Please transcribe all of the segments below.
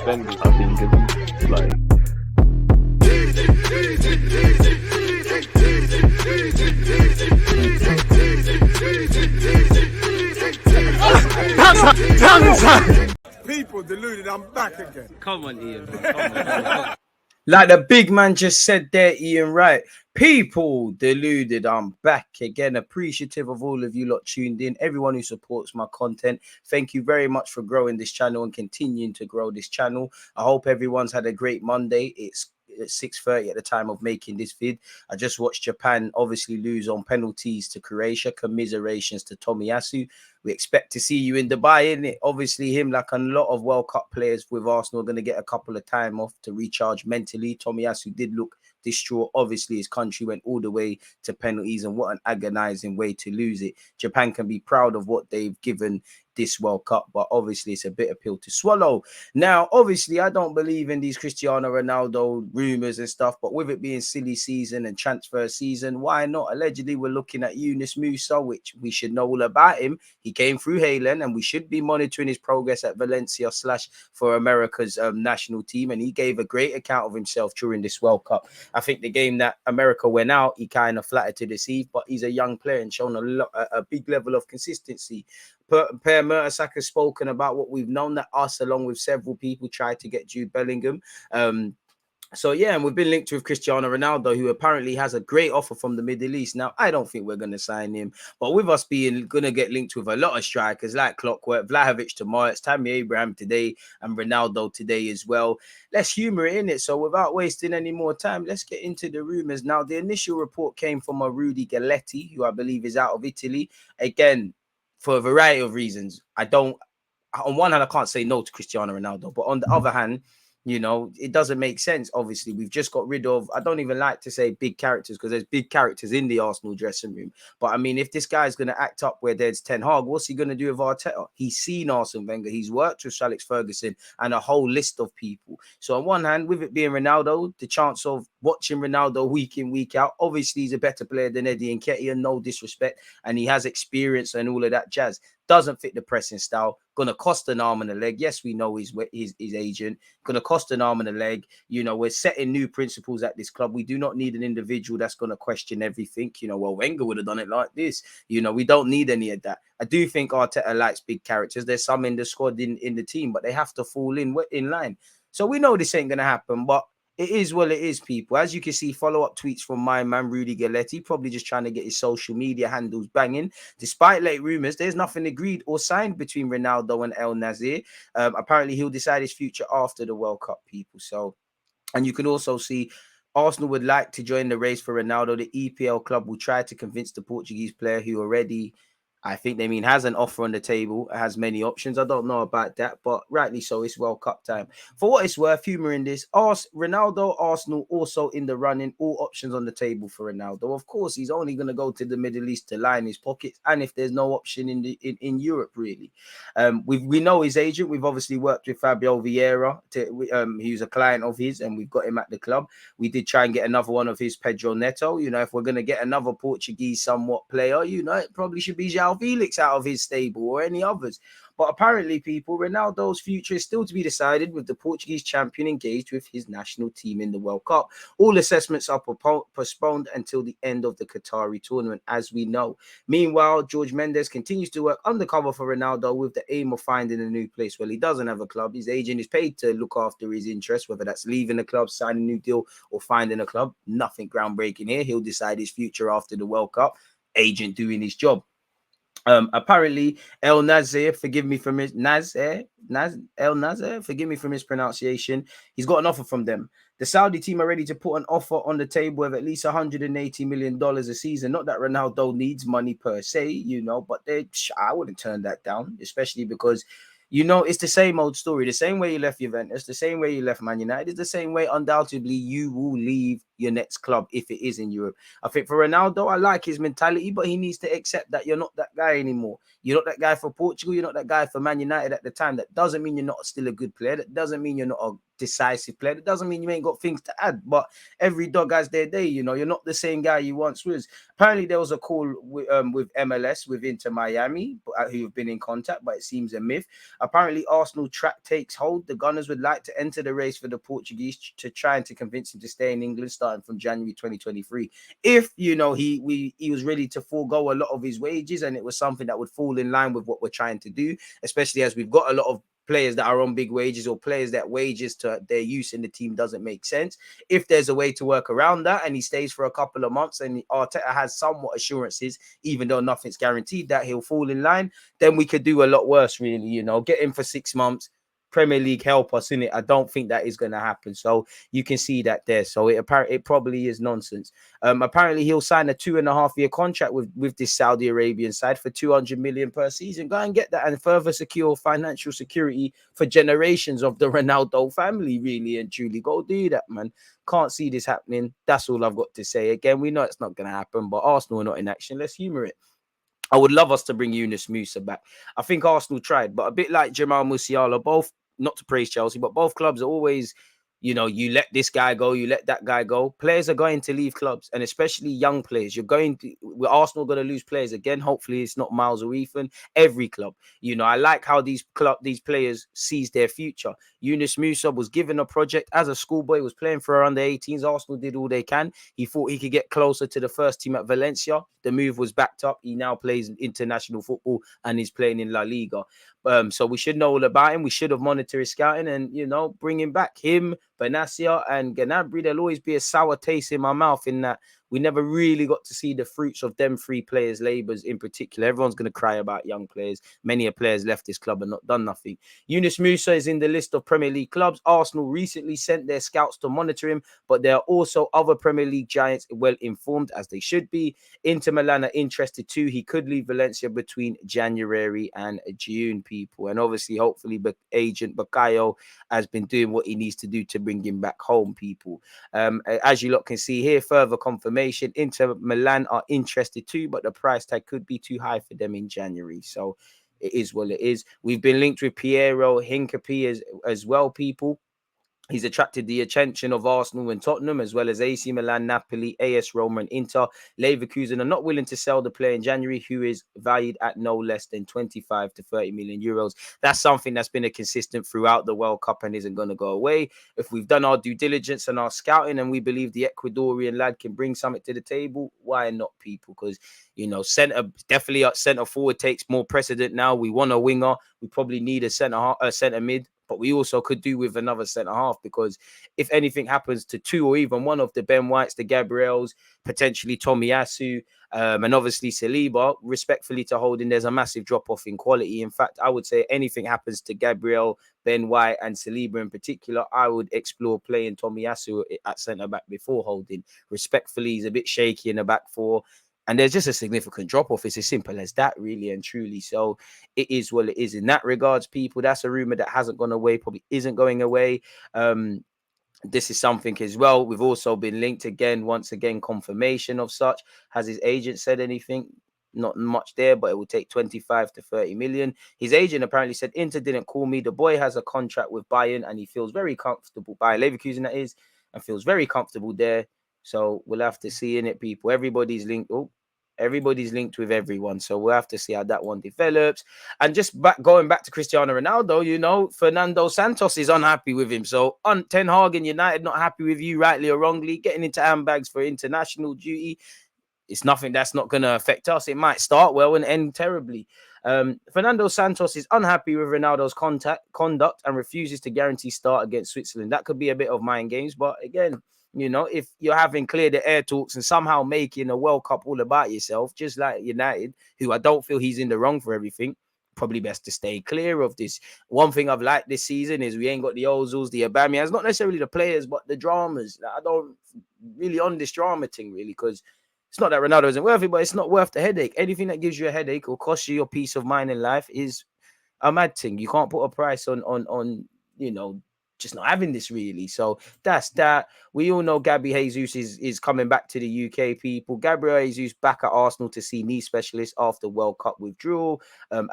suspended, I think, isn't like. People deluded, I'm back again. Come on, Ian. Come on. Like the big man just said there, Ian Wright. People deluded, I'm back again. Appreciative of all of you lot tuned in, everyone who supports my content. Thank you very much for growing this channel and continuing to grow this channel. I hope everyone's had a great Monday. It's 6:30 at the time of making this vid. I just watched Japan obviously lose on penalties to Croatia. Commiserations to Tomiyasu. We expect to see you in Dubai, innit? Obviously, him, like a lot of World Cup players with Arsenal, are going to get a couple of time off to recharge mentally. Tomiyasu did look distraught. Obviously, his country went all the way to penalties, and what an agonizing way to lose it. Japan can be proud of what they've given this World Cup, but obviously it's a bitter pill to swallow. Now, obviously, I don't believe in these Cristiano Ronaldo rumors and stuff, but with it being silly season and transfer season, why not? Allegedly, we're looking at Yunus Musah, which we should know all about him. He came through Haaland, and we should be monitoring his progress at Valencia / for America's national team, and he gave a great account of himself during this World Cup. I think the game that America went out, he kind of flattered to deceive, but he's a young player and shown a big level of consistency. Per Mertesacker spoken about what we've known, that us, along with several people, tried to get Jude Bellingham. So, yeah, and we've been linked with Cristiano Ronaldo, who apparently has a great offer from the Middle East. Now, I don't think we're going to sign him, but with us being going to get linked with a lot of strikers like clockwork, Vlahovic tomorrow, it's Tammy Abraham today, and Ronaldo today as well. Let's humor it in it. So without wasting any more time, let's get into the rumors. Now, the initial report came from a Rudy Galletti, who I believe is out of Italy. Again, for a variety of reasons. On one hand, I can't say no to Cristiano Ronaldo, but on the other hand, you know, it doesn't make sense. Obviously, we've just got rid of, I don't even like to say big characters, because there's big characters in the Arsenal dressing room. But I mean, if this guy's going to act up where there's Ten Hag, what's he going to do with Arteta? He's seen Arsene Wenger, he's worked with Alex Ferguson and a whole list of people. So on one hand, with it being Ronaldo, the chance of watching Ronaldo week in, week out, obviously he's a better player than Eddie Nketiah, no disrespect, and he has experience and all of that jazz. Doesn't fit the pressing style, gonna cost an arm and a leg. Yes, we know his agent, gonna cost an arm and a leg. You know, we're setting new principles at this club. We do not need an individual that's gonna question everything. You know, well, Wenger would have done it like this. You know, we don't need any of that. I do think Arteta likes big characters. There's some in the squad in the team, but they have to fall in line. So we know this ain't gonna happen, but it is what it is, people. As you can see, follow-up tweets from my man, Rudy Galletti, probably just trying to get his social media handles banging. Despite late rumors, there's nothing agreed or signed between Ronaldo and El Nazir. Apparently, he'll decide his future after the World Cup, people. So, and you can also see Arsenal would like to join the race for Ronaldo. The EPL club will try to convince the Portuguese player, who already, I think they mean, has an offer on the table, has many options. I don't know about that, but rightly so, it's World Cup time. For what it's worth, humor in this, Ronaldo, Arsenal also in the running, all options on the table for Ronaldo. Of course, he's only going to go to the Middle East to line his pockets, and if there's no option in Europe, really. We know his agent. We've obviously worked with Fabio Vieira, who's a client of his, and we've got him at the club. We did try and get another one of his, Pedro Neto. You know, if we're going to get another Portuguese somewhat player, you know, it probably should be João Felix out of his stable or any others. But apparently, people, Ronaldo's future is still to be decided, with the Portuguese champion engaged with his national team in the World Cup. All assessments are postponed until the end of the Qatari tournament, as we know. Meanwhile, Jorge Mendes continues to work undercover for Ronaldo with the aim of finding a new place. Well, he doesn't have a club. His agent is paid to look after his interests, whether that's leaving the club, signing a new deal, or finding a club. Nothing groundbreaking here. He'll decide his future after the World Cup. Agent doing his job. Apparently, El Nazir, forgive me from his forgive me from his pronunciation. He's got an offer from them. The Saudi team are ready to put an offer on the table of at least $180 million a season. Not that Ronaldo needs money per se, you know, but I wouldn't turn that down, especially because, you know, it's the same old story. The same way you left Juventus, the same way you left Man United, is the same way undoubtedly you will leave your next club if it is in Europe. I think for Ronaldo, I like his mentality, but he needs to accept that you're not that guy anymore. You're not that guy for Portugal. You're not that guy for Man United at the time. That doesn't mean you're not still a good player. That doesn't mean you're not a decisive player. That doesn't mean you ain't got things to add. But every dog has their day. You know, you're not the same guy you once was. Apparently, there was a call with MLS with Inter Miami, who've been in contact, but it seems a myth. Apparently, Arsenal track takes hold. The Gunners would like to enter the race for the Portuguese to try and to convince him to stay in England starting from January 2023. If you know he was ready to forego a lot of his wages, and it was something that would fall in line with what we're trying to do, especially as we've got a lot of players that are on big wages or players that wages to their use in the team doesn't make sense. If there's a way to work around that and he stays for a couple of months and Arteta has somewhat assurances, even though nothing's guaranteed, that he'll fall in line, then we could do a lot worse, really. You know, get him for 6 months, Premier League help us in it. I don't think that is going to happen. So you can see that there. So it probably is nonsense. Apparently he'll sign a 2.5-year contract with this Saudi Arabian side for 200 million per season. Go and get that and further secure financial security for generations of the Ronaldo family, really and truly. Go do that, man. Can't see this happening. That's all I've got to say. Again, we know it's not going to happen, but Arsenal are not in action. Let's humor it. I would love us to bring Yunus Musah back. I think Arsenal tried, but a bit like Jamal Musiala, both, not to praise Chelsea, but both clubs are always, you know, you let this guy go, you let that guy go. Players are going to leave clubs, and especially young players. With Arsenal going to lose players again. Hopefully it's not Miles or Ethan. Every club. You know, I like how these players seize their future. Yunus Musah was given a project as a schoolboy, was playing for under 18s. Arsenal did all they can. He thought he could get closer to the first team at Valencia. The move was backed up. He now plays international football and is playing in La Liga. So we should know all about him. We should have monitored his scouting and, you know, bring him back. Him, Benacia and Gnabry, there'll always be a sour taste in my mouth in that we never really got to see the fruits of them three players' labours in particular. Everyone's going to cry about young players. Many players left this club and not done nothing. Yunus Musah is in the list of Premier League clubs. Arsenal recently sent their scouts to monitor him, but there are also other Premier League giants well informed, as they should be. Inter Milan are interested too. He could leave Valencia between January and June, people. And obviously, hopefully, agent Bakayo has been doing what he needs to do to bring him back home, people. As you lot can see here, further confirmation, Inter Milan are interested too, but the price tag could be too high for them in January. So it is what it is. We've been linked with Piero Hincapié as well, people. He's attracted the attention of Arsenal and Tottenham, as well as AC Milan, Napoli, AS Roma, and Inter. Leverkusen are not willing to sell the player in January, who is valued at no less than 25 to 30 million euros. That's something that's been a consistent throughout the World Cup and isn't going to go away. If we've done our due diligence and our scouting and we believe the Ecuadorian lad can bring something to the table, why not, people? Because, you know, centre forward takes more precedent now. We want a winger. We probably need a centre mid. But we also could do with another centre half, because if anything happens to two or even one of the Ben Whites, the Gabriels, potentially Tomiyasu, and obviously Saliba, respectfully to Holding, there's a massive drop-off in quality. In fact, I would say anything happens to Gabriel, Ben White and Saliba in particular, I would explore playing Tomiyasu at centre-back before Holding. Respectfully, he's a bit shaky in the back four. And there's just a significant drop-off. It's as simple as that, really and truly. So it is what it is in that regards, people. That's a rumor that hasn't gone away, probably isn't going away. This is something as well. We've also been linked again, once again, confirmation of such. Has his agent said anything? Not much there, but it will take 25 to 30 million. His agent apparently said, Inter didn't call me. The boy has a contract with Bayern and he feels very comfortable. Bayern Leverkusen, that is, and feels very comfortable there. So we'll have to see in it, people. Everybody's linked. Everybody's linked with everyone. So we'll have to see how that one develops. And just going back to Cristiano Ronaldo, you know, Fernando Santos is unhappy with him. So Ten Hag and United not happy with you, rightly or wrongly, getting into handbags for international duty. It's nothing that's not going to affect us. It might start well and end terribly. Fernando Santos is unhappy with Ronaldo's conduct and refuses to guarantee start against Switzerland. That could be a bit of mind games. But again, you know, if you're having clear the air talks and somehow making a World Cup all about yourself, just like United, who I don't feel he's in the wrong for everything, probably best to stay clear of this. One thing I've liked this season is we ain't got the Ozils, the Aubameyang's, not necessarily the players, but the dramas. I don't really on this drama thing, really, because it's not that Ronaldo isn't worth it, but it's not worth the headache. Anything that gives you a headache or costs you your peace of mind in life is a mad thing. You can't put a price on you know, just not having this really. So that's that. We all know Gabby Jesus is coming back to the UK, people. Gabriel Jesus back at Arsenal to see knee specialist after World Cup withdrawal.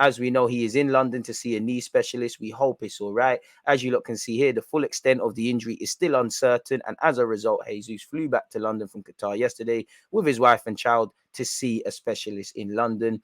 As we know, he is in London to see a knee specialist. We hope it's all right. As you lot can see here, the full extent of the injury is still uncertain. And as a result, Jesus flew back to London from Qatar yesterday with his wife and child to see a specialist in London.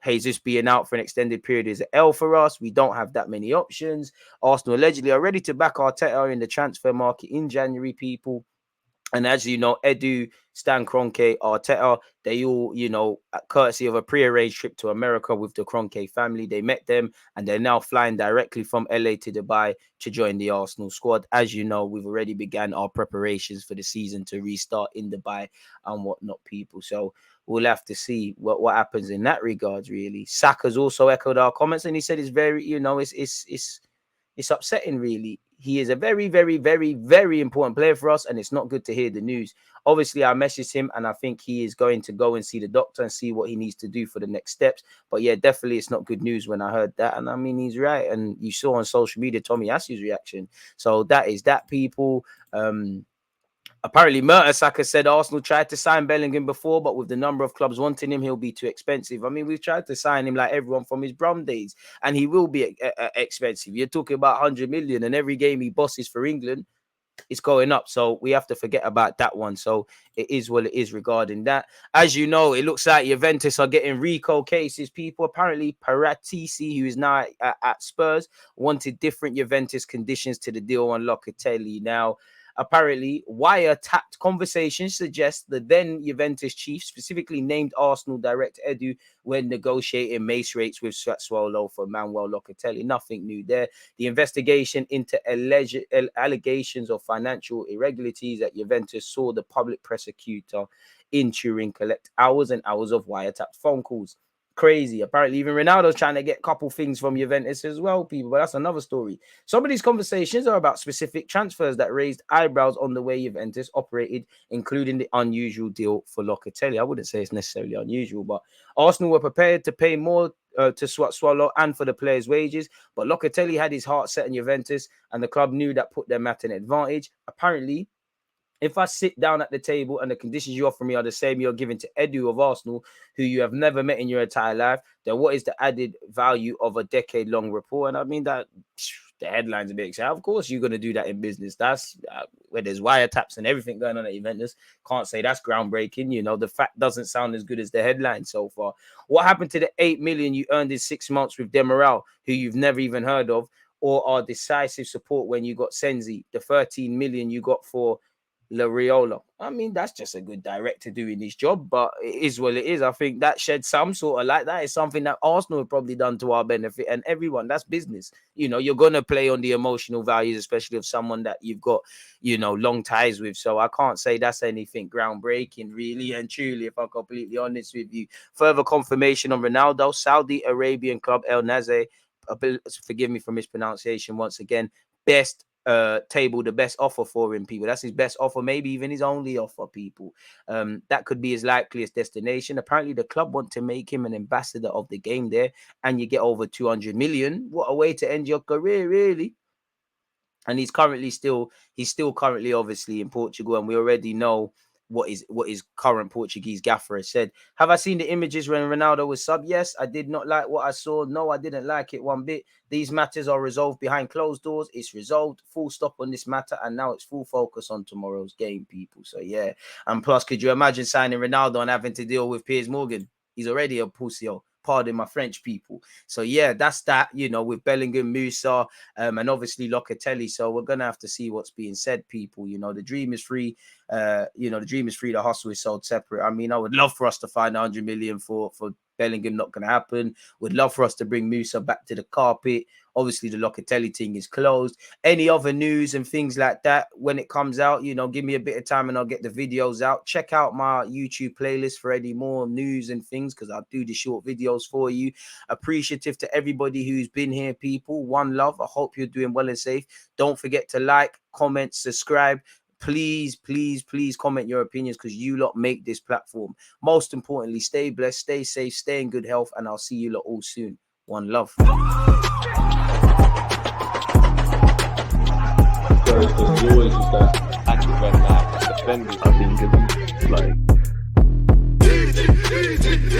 Jesus being out for an extended period is an L for us. We don't have that many options. Arsenal allegedly are ready to back Arteta in the transfer market in January, people. And as you know, Edu, Stan Kroenke, Arteta, they all, courtesy of a pre-arranged trip to America with the Kroenke family, they met them and they're now flying directly from LA to Dubai to join the Arsenal squad. As you know, we've already began our preparations for the season to restart in Dubai and whatnot, people. So we'll have to see what happens in that regards, really. Saka's also echoed our comments and he said it's very, it's upsetting, really. He is a very, very, very, very important player for us, and it's not good to hear the news. Obviously, I messaged him, and I think he is going to go and see the doctor and see what he needs to do for the next steps. But yeah, definitely it's not good news when I heard that. And I mean, he's right. And you saw on social media Tommy Asie's reaction. So that is that, people. Apparently, Mertesacker said Arsenal tried to sign Bellingham before, but with the number of clubs wanting him, he'll be too expensive. I mean, we've tried to sign him like everyone from his Brum days, and he will be expensive. You're talking about 100 million, and every game he bosses for England, it's going up. So we have to forget about that one. So it is what it is regarding that. As you know, it looks like Juventus are getting RICO cases, people. Apparently, Paratisi, who is now at Spurs, wanted different Juventus conditions to the deal on Locatelli. Now, apparently, wiretapped conversations suggest the then Juventus chief specifically named Arsenal director Edu when negotiating mace rates with Sassuolo for Manuel Locatelli. Nothing new there. The investigation into allegations of financial irregularities at Juventus saw the public prosecutor in Turin collect hours and hours of wiretapped phone calls. Crazy. Apparently, even Ronaldo's trying to get a couple things from Juventus as well, people. But that's another story. Some of these conversations are about specific transfers that raised eyebrows on the way Juventus operated, including the unusual deal for Locatelli. I wouldn't say it's necessarily unusual, but Arsenal were prepared to pay more to Sassuolo and for the players' wages. But Locatelli had his heart set in Juventus, and the club knew that put them at an advantage. Apparently, if I sit down at the table and the conditions you offer me are the same you're giving to Edu of Arsenal, who you have never met in your entire life, then what is the added value of a decade-long report? And I mean that the headlines a bit exciting. Of course, you're going to do that in business. That's where there's wiretaps and everything going on at Juventus. Can't say that's groundbreaking. The fact doesn't sound as good as the headline so far. What happened to the 8 million you earned in 6 months with Demiral, who you've never even heard of, or our decisive support when you got Senzi, the 13 million you got for Lariola? I mean, that's just a good director doing his job, but it is what it is. I think that shed some sort of light. That is something that Arsenal have probably done to our benefit, and everyone. That's business. You're gonna play on the emotional values, especially of someone that you've got, long ties with. So I can't say that's anything groundbreaking, really and truly, if I'm completely honest with you. Further confirmation on Ronaldo, Saudi Arabian club El Nasser, forgive me for mispronunciation once again, table the best offer for him, people. That's his best offer, maybe even his only offer, people. That could be his likeliest destination. Apparently, the club want to make him an ambassador of the game there, and you get over 200 million. What a way to end your career, really. And he's still currently obviously in Portugal, and we already know what his current Portuguese gaffer has said. Have I seen the images when Ronaldo was sub? Yes, I did not like what I saw. No, I didn't like it one bit. These matters are resolved behind closed doors. It's resolved. Full stop on this matter, and now it's full focus on tomorrow's game, people. So yeah, and plus, could you imagine signing Ronaldo and having to deal with Piers Morgan? He's already a pussy. Pardon my French, people. So yeah, that's that. With Bellingham, Musah, and obviously Locatelli. So we're gonna have to see what's being said, people. The dream is free. The dream is free. The hustle is sold separate. I mean, I would love for us to find 100 million for Bellingham. Not going to happen. Would love for us to bring Musah back to the carpet. Obviously, the Locatelli thing is closed. Any other news and things like that, when it comes out, give me a bit of time and I'll get the videos out. Check out my YouTube playlist for any more news and things, because I'll do the short videos for you. Appreciative to everybody who's been here, people. One love. I hope you're doing well and safe. Don't forget to like, comment, subscribe. Please, please, please comment your opinions, because you lot make this platform. Most importantly, stay blessed, stay safe, stay in good health, and I'll see you lot all soon. One love. Because there's always just that Active red light, defenders. I think it's like